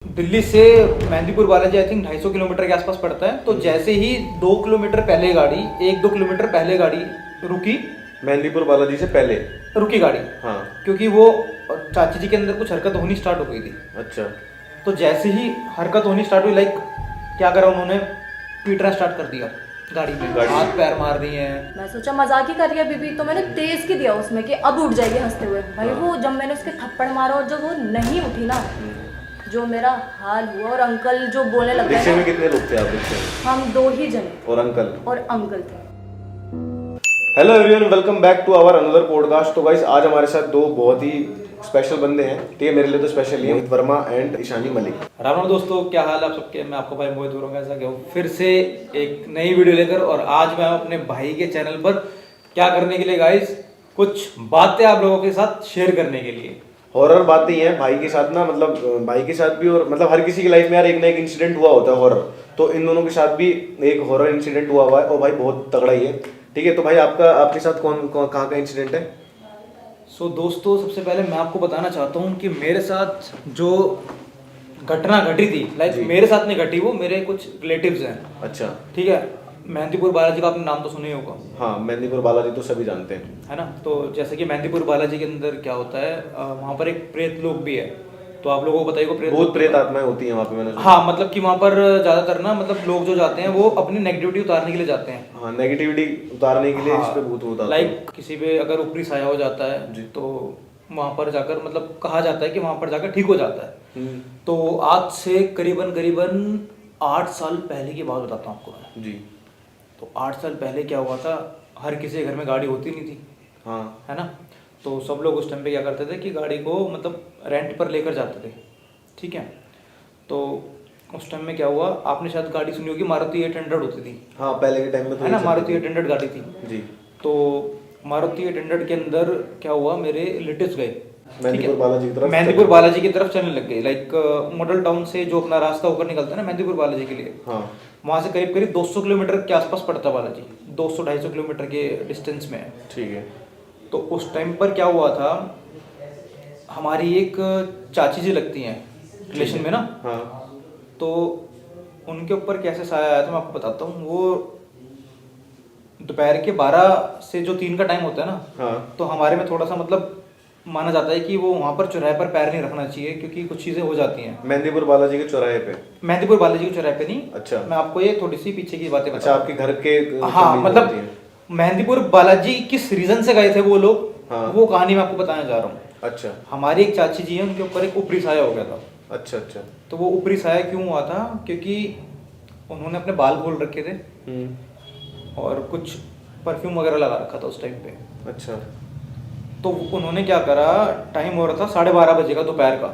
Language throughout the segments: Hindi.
दिल्ली से Mehandipur Balaji I think 250 kilometre के आसपास पड़ता है। तो जैसे ही 2 किलोमीटर पहले गाड़ी 1-2 किलोमीटर पहले गाड़ी रुकी, मेहंदीपुर बालाजी से पहले रुकी गाड़ी। हाँ। क्योंकि वो चाची जी के अंदर कुछ हरकत होनी स्टार्ट हो गई थी। अच्छा। तो जैसे ही हरकत होनी स्टार्ट हुई, लाइक क्या करा उन्होंने, पीटना स्टार्ट कर दिया गाड़ी में, हाथ पैर मार रही है। मैं सोचा मजाक ही कर रही है बीबी, तो मैंने तेज की दिया उसमें कि अब उठ जाएगी हंसते हुए। भाई वो जब मैंने उसके थप्पड़ मारा और जब वो नहीं उठी ना, जो मेरा हाल हुआ। और अंकल जो बोलने लगे। रिक्शे में कितने लोग थे आप रिक्शे में? हम 2 ही जने और अंकल? और अंकल थे। Hello everyone, welcome back to our another podcast. तो गाइस आज हमारे साथ 2 बहुत ही स्पेशल बंदे हैं। ठीक है, मेरे लिए तो special he Mohit Verma and Ishani Malik. Ram Ram दोस्तों, क्या हाल आप सबके। मैं आपका भाई मोहित वर्मा, कैसा क्या हूँ फिर से एक नई वीडियो लेकर। और आज मैं अपने भाई के चैनल पर क्या करने के लिए गाइस, कुछ बातें आप लोगों के साथ शेयर करने के लिए। हॉरर बातें ही हैं भाई के साथ ना, मतलब भाई के साथ भी, और मतलब हर किसी की लाइफ में यार एक ना एक इंसिडेंट हुआ होता है हॉरर। तो इन दोनों के साथ भी एक हॉरर इंसिडेंट हुआ है और भाई बहुत तगड़ा ही है। ठीक है, तो भाई आपके साथ कहाँ का इंसिडेंट है? सो दोस्तों, सबसे पहले मैं आपको बताना चाहता हूँ कि मेरे साथ जो घटना घटी थी, लाइक मेरे साथ नहीं घटी, वो मेरे कुछ रिलेटिव्स हैं। अच्छा। ठीक है, मेहंदीपुर बालाजी का आपने नाम तो सुना ही होगा। हाँ, मेहंदीपुर बालाजी तो सभी जानते हैं, है ना। तो जैसे कि मेहंदीपुर बालाजी के अंदर क्या होता है, वहाँ पर एक प्रेत लोक भी है। तो आप लोगों को बताइए बहुत प्रेत आत्माएं होती हैं वहाँ पे, मैंने सुना। हाँ, मतलब कि वहाँ पर ज्यादातर ना, मतलब लोग जो जाते हैं वो अपनी नेगेटिविटी उतारने के लिए जाते हैं। हाँ, नेगेटिविटी उतारने के लिए हाँ, इस पे भूत होता है। लाइक किसी पे अगर ऊपरी साया हो जाता है तो वहाँ पर जाकर, मतलब कहा जाता है कि वहाँ पर जाकर ठीक हो जाता है। तो आज से करीबन 8 साल पहले की बात बताता हूँ आपको मैं। जी। तो 8 साल पहले क्या हुआ था, हर किसी के घर में गाड़ी होती नहीं थी। हाँ। है ना। तो सब लोग उस टाइम पे क्या करते थे कि गाड़ी को मतलब रेंट पर लेकर जाते थे। ठीक है। तो उस टाइम में क्या हुआ, आपने शायद गाड़ी सुनी होगी, मारुति 800 होती थी। हाँ, पहले के टाइम में तो है ना, मारुति 800 गाड़ी थी जी। तो मारुति 800 के अंदर क्या हुआ, मेरे रिलेटिव्स गए मेहंदीपुर बालाजी की तरफ, मेहंदीपुर बालाजी की तरफ चलने लग गए। लाइक मॉडल टाउन से जो अपना रास्ता होकर निकलता है ना मेहंदीपुर बालाजी के लिए, हाँ, वहाँ से करीब करीब 200 किलोमीटर के आसपास पड़ता बालाजी, 200-250 किलोमीटर के डिस्टेंस में है। ठीक है। तो उस टाइम पर क्या हुआ था, हमारी एक चाची जी लगती हैं रिलेशन में ना। हाँ। तो उनके ऊपर कैसे साया आया था मैं आपको बताता हूँ। वो दोपहर के 12 से जो 3 का टाइम होता है ना, हाँ। तो हमारे में थोड़ा सा मतलब माना जाता है कि वो वहाँ पर चौराहे पर पैर नहीं रखना चाहिए, क्योंकि कुछ चीज़ें हो जाती हैं। मेहंदीपुर बालाजी के चौराहे पे? मेहंदीपुर बालाजी के चौराहे पे नहीं। अच्छा। मैं आपको ये थोड़ी सी पीछे की बातें अच्छा, आपके घर के हाँ, मतलब मेहंदीपुर बालाजी किस रीजन से गए थे वो लोग, हाँ। वो कहानी मैं आपको बताने जा रहा हूँ। अच्छा। हमारी एक चाची जी है, उनके ऊपर एक ऊपरी साया हो गया था। अच्छा। अच्छा। तो वो ऊपरी साया क्यों हुआ था, क्योंकि उन्होंने अपने बाल खोल रखे थे और कुछ परफ्यूम वगैरह लगा रखा था उस टाइम पे। अच्छा। तो उन्होंने क्या करा, टाइम हो रहा था 12:30 बजे का दोपहर का।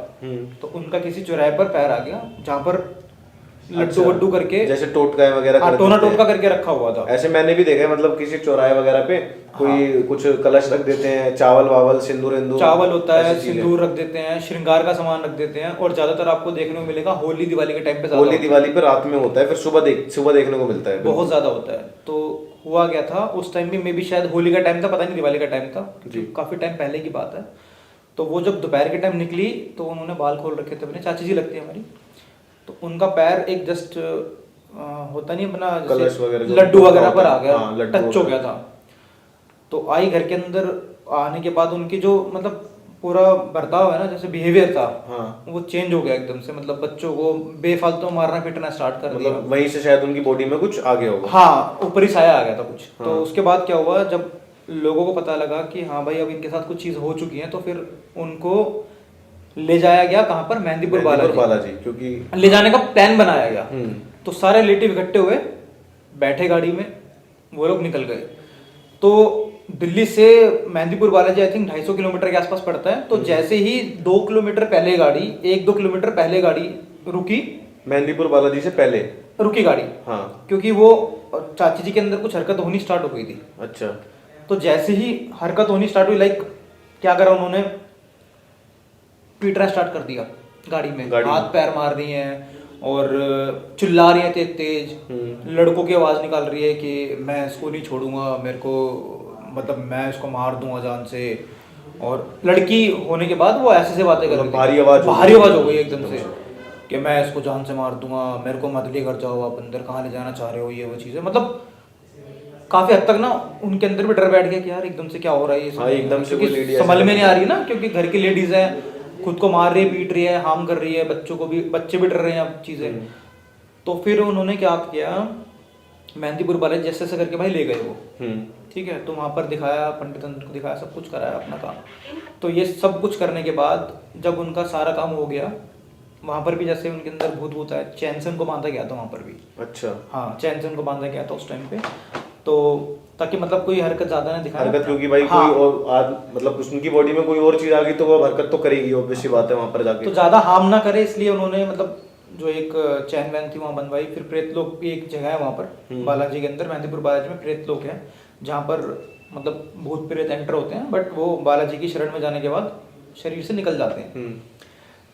तो उनका किसी चौराहे पर पैर आ गया, जहाँ पर लड्डू वड्डू करके, जैसे टोटका वगैरह, हाँ, टोना टोटका करके रखा हुआ था। ऐसे मैंने भी देखा है, मतलब किसी चौराहे वगैरह पे कोई कुछ कलश रख देते हैं, चावल वावल, सिंदूर चावल होता है, सिंदूर रख देते हैं, श्रृंगार का सामान रख देते हैं। और ज्यादातर आपको देखने को मिलेगा होली दिवाली के टाइम पे, होली दिवाली पे रात में होता है, फिर सुबह देखने को मिलता है, बहुत ज्यादा होता है। तो हुआ क्या था उस टाइम भी, मे बी शायद होली का टाइम था, पता नहीं दिवाली का टाइम था, काफी टाइम पहले की बात है। तो वो जब दोपहर के टाइम निकली तो उन्होंने बाल खोल रखे थे अपने, चाची जी लगती है हमारी। तो उनका पैर एक जस्ट होता नहीं अपना कलश वगैरह, लड्डू वगैरह पर आ गया, हाँ, टच हो गया था। तो आई घर के अंदर आने के बाद उनकी जो मतलब पूरा बर्ताव है ना, जैसे बिहेवियर था, हाँ, वो चेंज हो गया एकदम से। मतलब बच्चों को बेफालतू मारना पीटना स्टार्ट कर दिया। मतलब वहीं से शायद उनकी बॉडी में कुछ आ गया होगा। हाँ, ऊपरी साया आ गया था कुछ। हाँ। तो उसके बाद क्या हुआ, जब लोगों को पता लगा कि हाँ भाई अब इनके साथ कुछ चीज हो चुकी है, तो फिर उनको ले जाया गया कहाँ पर, मेहंदीपुर बालाजी, क्योंकि ले जाने का प्लान बनाया गया। तो सारे रिलेटिव इकट्ठे हुए, बैठे गाड़ी में, वो लोग निकल गए। तो दिल्ली से Mehandipur Balaji I think 250 kilometre के आसपास पड़ता है। तो जैसे ही 2 किलोमीटर पहले गाड़ी 1-2 किलोमीटर पहले गाड़ी रुकी, मेहंदीपुर बालाजी से पहले रुकी गाड़ी। हाँ। क्योंकि वो चाची जी के अंदर कुछ हरकत होनी स्टार्ट हो गई थी। अच्छा। तो जैसे ही हरकत होनी स्टार्ट हुई, लाइक क्या करा उन्होंने, पीटना स्टार्ट कर दिया गाड़ी में, हाथ पैर मार रही हैं और चिल्ला रही है तेज तेज, लड़कों की आवाज निकाल रही है कि मैं इसको नहीं छोड़ूंगा, मेरे को मतलब मैं इसको मार दूंगा जान से। और लड़की होने के बाद वो ऐसे से बातें कर रही थी, भारी आवाज हो गई एकदम से। कि मैं इसको जान से मार दूंगा, मेरे को मत लेकर जाओ आप अंदर, कहाँ ले जाना चाह रहे हो, ये वो चीज़ें, मतलब काफी हद तक ना उनके अंदर भी डर बैठ गया कि यार एकदम से क्या हो रहा है ये सब। हाँ, एकदम से क्योंकि कोई lady समझ ऐसे में नहीं आ रही ना, क्योंकि घर की लेडीज है, खुद को मार रही है, पीट रही है, हार्म कर रही है, बच्चों को भी, बच्चे भी डर रहे हैं अब चीजें। तो फिर उन्होंने क्या किया, मेहंदीपुर वाले जैसे जैसे करके भाई ले गए वो, ठीक है। तो वहाँ पर दिखाया, पंडित को दिखाया, सब कुछ कराया अपना काम। तो ये सब कुछ करने के बाद जब उनका सारा काम हो गया, वहाँ पर भी जैसे उनके अंदर भूत भूत है, चैन से उनको बांधा गया था वहाँ पर भी। अच्छा। हाँ, चैन से उनको बांधा गया था उस टाइम पे, तो ताकि मतलब कोई हरकत ज्यादा ना दिखाए। हरकत, क्योंकि भाई हाँ, कोई और मतलब उनकी बॉडी में कोई और चीज आ गई तो वो हरकत तो करेगी, ऑब्वियस सी बात है वहां पर जाके। तो ज्यादा हार्म ना करे, इसलिए उन्होंने मतलब जो एक चैन वैन थी वहाँ बनवाई। फिर प्रेत लोक भी एक जगह है वहाँ पर बालाजी के अंदर, मेहंदीपुर बालाजी में प्रेत लोक है, जहाँ पर मतलब भूत प्रेत एंटर होते हैं, बट वो बालाजी की शरण में जाने के बाद शरीर से निकल जाते हैं।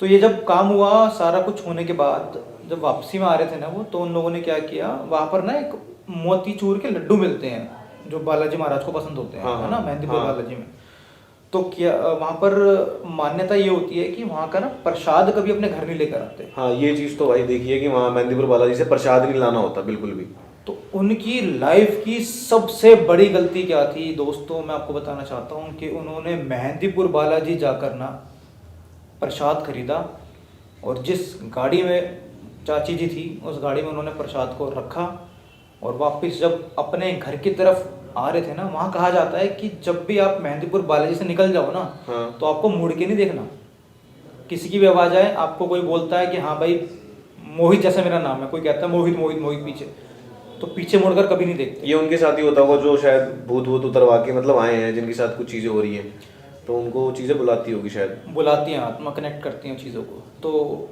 तो ये जब काम हुआ, सारा कुछ होने के बाद जब वापसी में आ रहे थे ना वो, तो उन लोगों ने क्या किया, वहाँ पर ना एक मोतीचूर के लड्डू मिलते हैं जो बालाजी महाराज को पसंद होते हैं, हाँ, है ना, मेहंदीपुर हाँ। बालाजी में। तो क्या वहाँ पर मान्यता ये होती है कि वहाँ का ना प्रसाद कभी अपने घर नहीं लेकर आते। हाँ, ये चीज तो भाई देखिए कि वहाँ मेहंदीपुर बालाजी से प्रसाद नहीं लाना होता बिल्कुल भी। तो उनकी लाइफ की सबसे बड़ी गलती क्या थी दोस्तों, मैं आपको बताना चाहता हूँ कि उन्होंने मेहंदीपुर बालाजी जाकर ना प्रसाद खरीदा, और जिस गाड़ी में चाची जी थी उस गाड़ी में उन्होंने प्रसाद को रखा, और वापस जब अपने घर की तरफ आ रहे थे ना, वहाँ कहा जाता है कि जब भी आप मेहंदीपुर बालाजी से निकल जाओ ना, हाँ। तो आपको मुड़ के नहीं देखना। किसी की भी आवाज़ आए, आपको कोई बोलता है कि हाँ भाई मोहित जैसा मेरा नाम है, कोई कहता है मोहित मोहित मोहित पीछे, तो पीछे मुड़कर कभी नहीं देखते। ये उनके साथ ही होता होगा जो शायद भूत भूत उतरवा के मतलब आए हैं, जिनके साथ कुछ चीजें हो रही हैं, तो उनको वो चीजें बुलाती होगी शायद। बुलाती हैं, आत्मा कनेक्ट करती हैं चीज़ों को। तो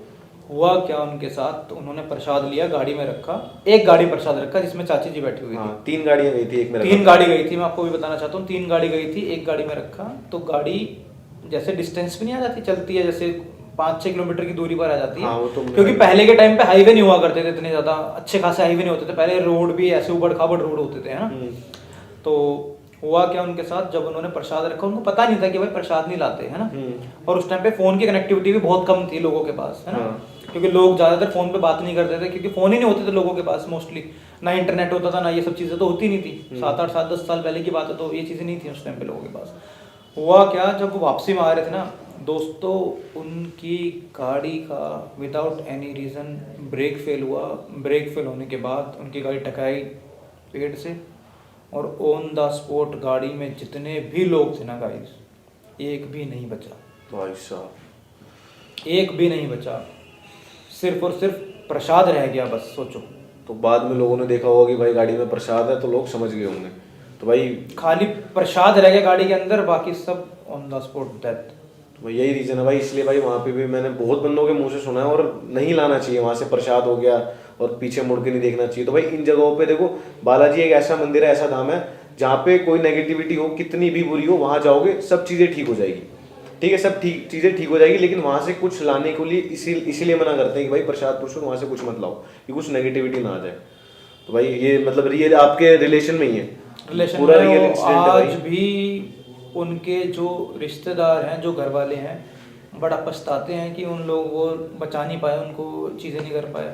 हुआ क्या उनके साथ, तो उन्होंने प्रसाद लिया, गाड़ी में रखा, एक गाड़ी प्रसाद रखा जिसमें चाची जी बैठी हुई थी। हाँ, 3 गाड़ियाँ गई थी, एक में 3 गाड़ी गई थी, मैं आपको भी बताना चाहता हूँ, 3 गाड़ी गई थी, एक गाड़ी में रखा। तो गाड़ी जैसे डिस्टेंस पे नहीं आ जाती, चलती है जैसे 5-6 किलोमीटर की दूरी पर आ जाती है। हाँ, वो तो क्योंकि पहले के टाइम पे हाईवे नहीं हुआ करते थे इतने ज्यादा अच्छे खासे हाईवे नहीं होते थे, पहले रोड भी ऐसे उबड़ खाबड़ रोड होते थे, है ना। तो हुआ क्या उनके साथ, जब उन्होंने प्रसाद रखा, उनको पता नहीं था कि भाई प्रसाद नहीं लाते, है ना। और उस टाइम पे फोन की कनेक्टिविटी भी बहुत कम थी लोगों के पास, है ना, क्योंकि लोग ज्यादातर फोन पे बात नहीं करते थे, क्योंकि फोन ही नहीं होते थे लोगों के पास मोस्टली, ना इंटरनेट होता था, ना ये सब चीजें तो होती नहीं थी। 7-8 साल 10 साल पहले की बात है, तो ये चीजें नहीं थी उस टाइम पे लोगों के पास। हुआ क्या, जब वो वापसी में आ रहे थे ना दोस्तों, उनकी गाड़ी का without any reason brake fail हुआ। ब्रेक फेल होने के बाद उनकी गाड़ी टकराई पेड़ से, और ऑन द स्पॉट गाड़ी में जितने भी लोग थे ना गाइस, एक भी नहीं बचा भाई साहब, एक भी नहीं बचा, सिर्फ और सिर्फ प्रसाद रह गया बस, सोचो। तो बाद में लोगों ने देखा होगा कि भाई गाड़ी में प्रसाद है, तो लोग समझ गए होंगे। तो भाई खाली प्रसाद रह गया गाड़ी के अंदर, बाकी सब ऑन द स्पॉट डेथ। तो भाई यही रीजन है भाई, इसलिए भाई वहाँ पे भी मैंने बहुत बंदों के मुंह से सुना है, और नहीं लाना चाहिए वहाँ से प्रसाद हो गया, और पीछे मुड़ के नहीं देखना चाहिए। तो भाई इन जगहों पे देखो, बालाजी एक ऐसा मंदिर है, ऐसा धाम है जहाँ पे कोई नेगेटिविटी हो, कितनी भी बुरी हो, वहाँ जाओगे सब चीज़ें ठीक हो जाएगी, ठीक है, सब चीज़ें ठीक हो जाएगी। लेकिन वहाँ से कुछ लाने के लिए इसीलिए मना करते हैं कि भाई प्रसाद पुरुष वहाँ से कुछ मत लाओ, कि कुछ नेगेटिविटी ना आ जाए। तो भाई ये मतलब रियल आपके रिलेशन में ही है, रिलेशन पूरा में रियल वो इंसिडेंट है आज भाई। भी उनके जो रिश्तेदार हैं, जो घर वाले हैं, बड़ा पछताते हैं कि उन लोग वो बचा नहीं पाए, उनको चीज़ें नहीं कर पाए।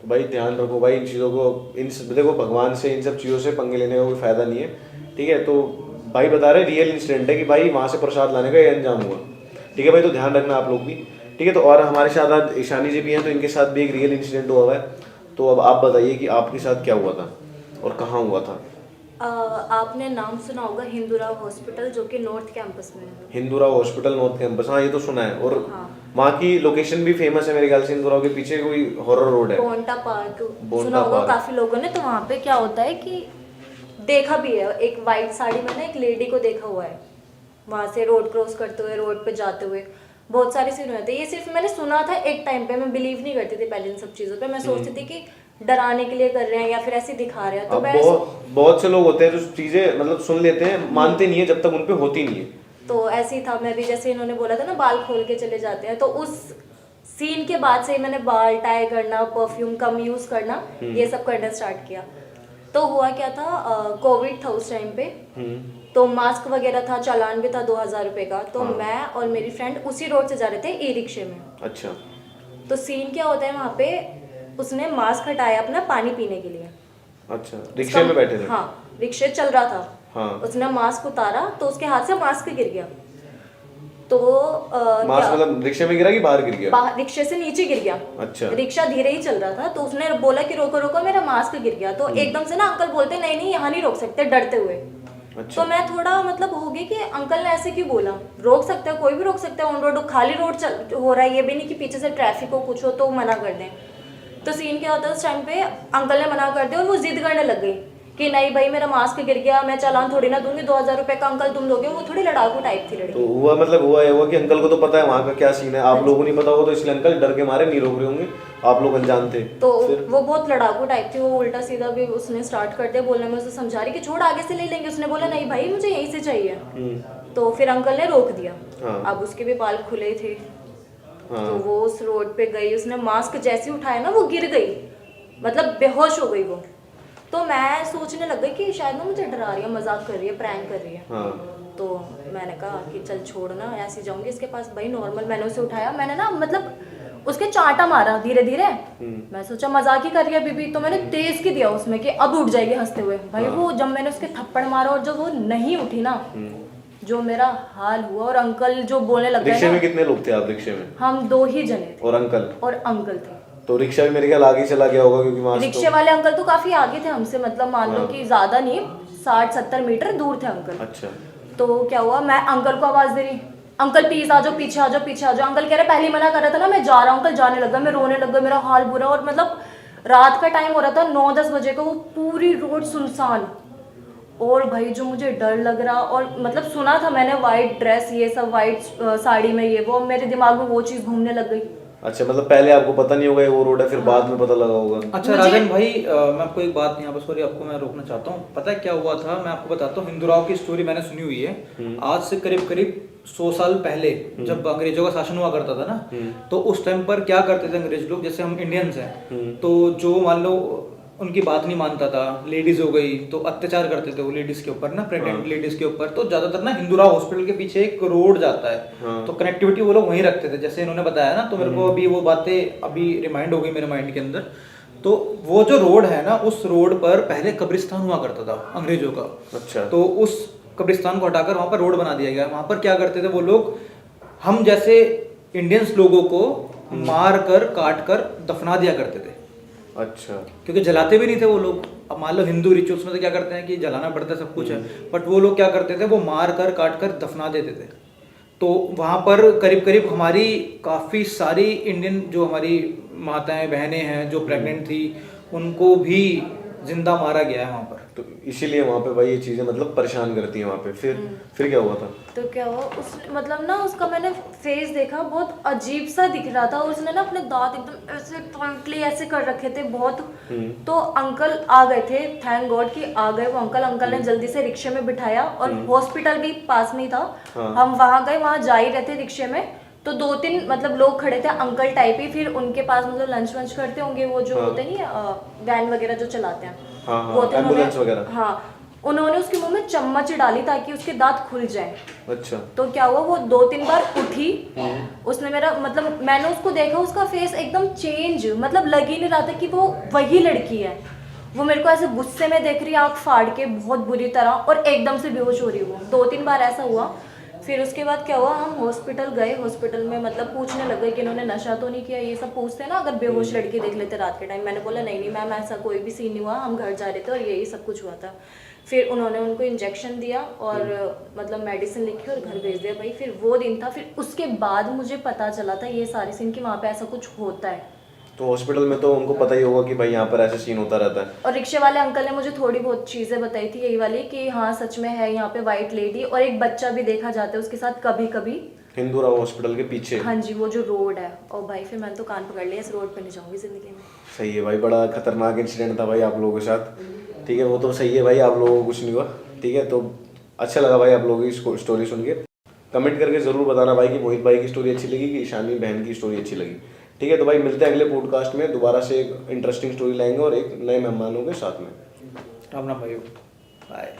तो भाई ध्यान रखो भाई इन चीज़ों को, देखो भगवान से इन सब चीज़ों से पंगे लेने का कोई फायदा नहीं है, ठीक है। तो भाई बता रहे रियल इंसिडेंट है कि भाई वहाँ से प्रसाद लाने का ये अंजाम हुआ, ठीक है भाई। तो ध्यान रखना आप लोग भी, ठीक है। तो और हमारे साथ आज ईशानी जी भी हैं, तो इनके साथ भी एक रियल इंसिडेंट हुआ है। तो अब आप बताइए कि आपके साथ क्या हुआ था और कहाँ हुआ था। आपने नाम सुना होगा हिंदूराव हॉस्पिटल, जो कि नॉर्थ कैंपस में है। हिंदूराव हॉस्पिटल नॉर्थ कैंपस, हाँ ये तो सुना है। और हाँ। वहाँ की लोकेशन भी फेमस है मेरे ख्याल से, हिंदूराव के पीछे कोई हॉरर रोड है, बोंटा पार्क बोंटा सुना होगा पार्क। काफी लोगों ने। तो वहाँ पे क्या होता है कि देखा भी है, एक वाइट साड़ी में ना एक लेडी को देखा हुआ है, वहाँ से रोड क्रॉस करते हुए, रोड पे जाते हुए, बहुत सारे सीन हुए थे। ये सिर्फ मैंने सुना था एक टाइम पे, मैं बिलीव नहीं करती थी पहले इन सब चीज़ों पे। मैं सोचती थी कि डराने के लिए कर रहे हैं या फिर ऐसे दिखा रहे हैं। तो अब मैं बहुत से लोग होते हैं जो चीजें मतलब सुन लेते हैं, मानते नहीं है जब तक उन पे होती नहीं है। तो ऐसे ही था, मैं भी जैसे इन्होंने बोला था ना बाल खोल के चले जाते हैं, तो उस सीन के बाद से ही मैंने बाल टाई करना, परफ्यूम कम यूज करना, ये सब करना स्टार्ट किया। तो हुआ क्या था, कोविड था उस टाइम पे, तो मास्क वगैरह था, चालान भी था 2000 रुपए का। तो मैं और मेरी फ्रेंड उसी रोड से जा रहे थे ई रिक्शे में। अच्छा। तो सीन क्या होता है वहाँ पे, उसने मास्क हटाया अपना पानी पीने के लिए। अच्छा, रिक्शे में बैठे थे? हाँ, रिक्शे चल रहा था। हाँ। उसने मास्क उतारा तो उसके हाथ से मास्क गिर गया। तो मास्क मतलब रिक्शे में गिरा कि बाहर गिर गया? रिक्शे से नीचे गिर गया। अच्छा। रिक्शा धीरे ही चल रहा था, तो उसने बोला कि रोको रोको, मेरा मास्क गिर गया। तो एकदम से ना अंकल बोलते नहीं नहीं यहाँ नहीं रोक सकते, डरते हुए। अच्छा। तो मैं थोड़ा मतलब हो गई कि अंकल ने ऐसे क्यों बोला, रोक सकते हैं, कोई भी रोक सकता है ऑन रोड, खाली रोड चल हो रहा है, ये भी नहीं कि पीछे से ट्रैफिक हो कुछ हो तो मना कर दें। तो सीन क्या होता है उस टाइम पे, अंकल ने मना कर दिया और वो जिद करने लग गई कि नहीं भाई मेरा मास्क गिर गया, मैं चालान थोड़ी ना दूंगी, 2000 रुपए का अंकल तुम दोगे। वो थोड़ी लड़ाकू टाइप थी लड़की। तो हुआ मतलब हुआ कि अंकल को तो पता है वहाँ का क्या सीन है, आप लोगों को नहीं पता होगा, तो इसलिए अंकल डर के मारे नहीं रोक रहे होंगे, आप लोग अनजान थे। तो फिर वो बहुत लड़ाकू टाइप थी, वो उल्टा सीधा भी उसने स्टार्ट कर दिया बोलने में। उसे समझा रही कि छोड़ आगे से ले लेंगे, उसने बोला नहीं भाई मुझे यहीं से चाहिए। तो फिर अंकल ने रोक दिया। हाँ। अब उसके भी बाल खुले थे। हाँ। तो वो उस रोड पे गई, उसने मास्क जैसे ही उठाया ना वो गिर गई, मतलब बेहोश हो गई वो। तो मैं सोचने लग गई कि शायद ना मुझे डरा रही है, मजाक कर रही है, प्रैंक कर रही है। हाँ। तो मैंने कहा कि चल छोड़ ना, ऐसे जाऊंगी इसके पास। भाई नॉर्मल मैंने उसे उठाया, मैंने ना मतलब उसके चांटा मारा धीरे धीरे। मैं सोचा मजाक ही कर रही है बीबी, तो मैंने तेज की दिया उसमें कि अब उठ जाएगी हंसते हुए। भाई वो जब मैंने उसके थप्पड़ मारा और जब वो नहीं उठी ना, जो मेरा हाल हुआ। और अंकल जो बोलने लग रिक्शे गए में ना, कितने लोग थे आप रिक्शे में? हम 2 ही जने थे और अंकल? और अंकल थे। तो रिक्शा भी मेरे ख्याल आगे चला गया होगा क्योंकि मास्क रिक्शे वाले अंकल तो काफी आगे थे हमसे, मतलब मान लो हाँ। कि ज्यादा नहीं, 60-70 मीटर दूर थे अंकल। अच्छा। तो क्या हुआ, मैं अंकल को आवाज दे रही, अंकल प्लीज आ जाओ, पीछे आ जाओ, पीछे आ जाओ। अंकल कह रहे पहले ही मना कर रहा था ना, मैं जा रहा हूँ। अंकल जाने लगा, मैं रोने लगा, मेरा हाल बुरा। और मतलब रात का टाइम हो रहा था, 9-10 बजे का, वो पूरी रोड सुनसान। और भाई जो मुझे डर लग रहा, और मतलब सुना था मैंने वाइट ड्रेस ये सब, वाइट साड़ी में ये वो, मेरे दिमाग में वो चीज घूमने लग गई। अच्छा, मतलब पहले आपको पता नहीं होगा ये वो रोड है, फिर बाद में पता लगा होगा। अच्छा राजन भाई, मैं आपको एक बात यहाँ पर, सॉरी आपको मैं रोकना चाहता हूँ। पता है क्या हुआ था, मैं आपको बताता हूँ। हिंदू की स्टोरी मैंने सुनी हुई है। आज से करीब करीब 100 साल पहले जब अंग्रेजों का शासन हुआ करता था ना, तो उस टाइम पर क्या करते थे अंग्रेज लोग, जैसे हम इंडियंस हैं, तो जो मान लो उनकी बात नहीं मानता था, लेडीज हो गई, तो अत्याचार करते थे वो लेडीज के ऊपर ना, प्रेग्नेंट लेडीज के ऊपर। तो ज्यादातर ना हिंदूराव हॉस्पिटल के पीछे एक रोड जाता है, तो कनेक्टिविटी वो लोग वहीं रखते थे, जैसे इन्होंने बताया ना। तो मेरे को अभी वो बातें अभी रिमाइंड हो गई मेरे माइंड के अंदर। तो वो जो रोड है ना, उस रोड पर पहले कब्रिस्तान हुआ करता था अंग्रेजों का। अच्छा। तो उस कब्रिस्तान को हटाकर वहां पर रोड बना दिया गया। वहां पर क्या करते थे वो लोग, हम जैसे इंडियंस लोगों को मार कर काट कर दफना दिया करते थे। अच्छा। क्योंकि जलाते भी नहीं थे वो लोग। अब मान लो हिंदू रिचुअल्स में तो क्या करते हैं कि जलाना पड़ता है, सब कुछ है, बट वो लोग क्या करते थे, वो मार कर काट कर दफना देते थे। तो वहाँ पर करीब करीब हमारी काफ़ी सारी इंडियन जो हमारी माताएं बहनें हैं जो प्रेग्नेंट थी, उनको भी जिंदा मारा गया है वहाँ पर। तो इसीलिए वहाँ पे भाई ये चीजें मतलब परेशान करती हैं वहाँ पे। फिर क्या हुआ था? तो क्या हुआ, उस मतलब ना उसका मैंने फेस देखा, बहुत अजीब सा दिख रहा था। उसने ना अपने दांत एकदम ऐसे टाइटली ऐसे कर रखे थे बहुत। तो अंकल आ गए थे, थैंक गॉड कि आ गए वो अंकल। अंकल ने जल्दी से रिक्शे में बिठाया और हॉस्पिटल भी पास में ही था। हम वहाँ गए, वहाँ जा ही रहे थे रिक्शे में, तो 2-3 मतलब लोग खड़े थे अंकल टाइप ही। फिर उनके पास मतलब लंच वंच करते होंगे वो जो होते नहीं वैन वगैरह जो चलाते हैं, वो थे एम्बुलेंस वगैरह। हाँ, उन्होंने उसके मुंह में चम्मच डाली ताकि उसके दांत खुल जाए। अच्छा। तो क्या हुआ, वो 2-3 बार उठी। उसने मेरा मतलब मैंने उसको देखा, उसका फेस एकदम चेंज, मतलब लग ही नहीं रहा था कि वो वही लड़की है। वो मेरे को ऐसे गुस्से में देख रही, आँख फाड़ के बहुत बुरी तरह, और एकदम से बेहोश हो रही। वो 2-3 बार ऐसा हुआ। फिर उसके बाद क्या हुआ, हम हॉस्पिटल गए। हॉस्पिटल में मतलब पूछने लग गए कि इन्होंने नशा तो नहीं किया, ये सब पूछते हैं ना अगर बेहोश लड़की देख लेते रात के टाइम। मैंने बोला नहीं नहीं मैम, ऐसा कोई भी सीन नहीं हुआ, हम घर जा रहे थे और यही सब कुछ हुआ था। फिर उन्होंने उनको इंजेक्शन दिया और मतलब मेडिसिन लिखी और घर भेज दिया। भाई फिर वो दिन था, फिर उसके बाद मुझे पता चला था ये सारे सीन कि वहाँ पे ऐसा कुछ होता है। तो हॉस्पिटल में तो उनको पता ही होगा कि भाई यहाँ पर ऐसे सीन होता रहता है। और रिक्शे वाले अंकल ने मुझे थोड़ी बहुत चीज़ें बताई थी यही वाली कि हाँ सच में है यहाँ पे वाइट लेडी, और एक बच्चा भी देखा जाता है उसके साथ कभी कभी, हिंदूराव हॉस्पिटल के पीछे। हाँ जी, वो जो रोड है। और भाई फिर मैंने तो कान पकड़ लिया, इस रोड पे नहीं जाऊंगी जिंदगी में। सही है भाई, बड़ा खतरनाक इंसिडेंट था भाई आप लोगों के साथ। ठीक है, वो तो सही है भाई, आप लोगों को कुछ नहीं हुआ। ठीक है, तो अच्छा लगा भाई आप लोगों की स्टोरी सुन के। कमेंट करके जरूर बताना भाई कि मोहित भाई की स्टोरी अच्छी लगी कि ईशानी बहन की स्टोरी अच्छी लगी। ठीक है, तो भाई मिलते हैं अगले पॉडकास्ट में, दोबारा से एक इंटरेस्टिंग स्टोरी लाएंगे और एक नए मेहमानों के साथ में। राम राम भाई, बाय।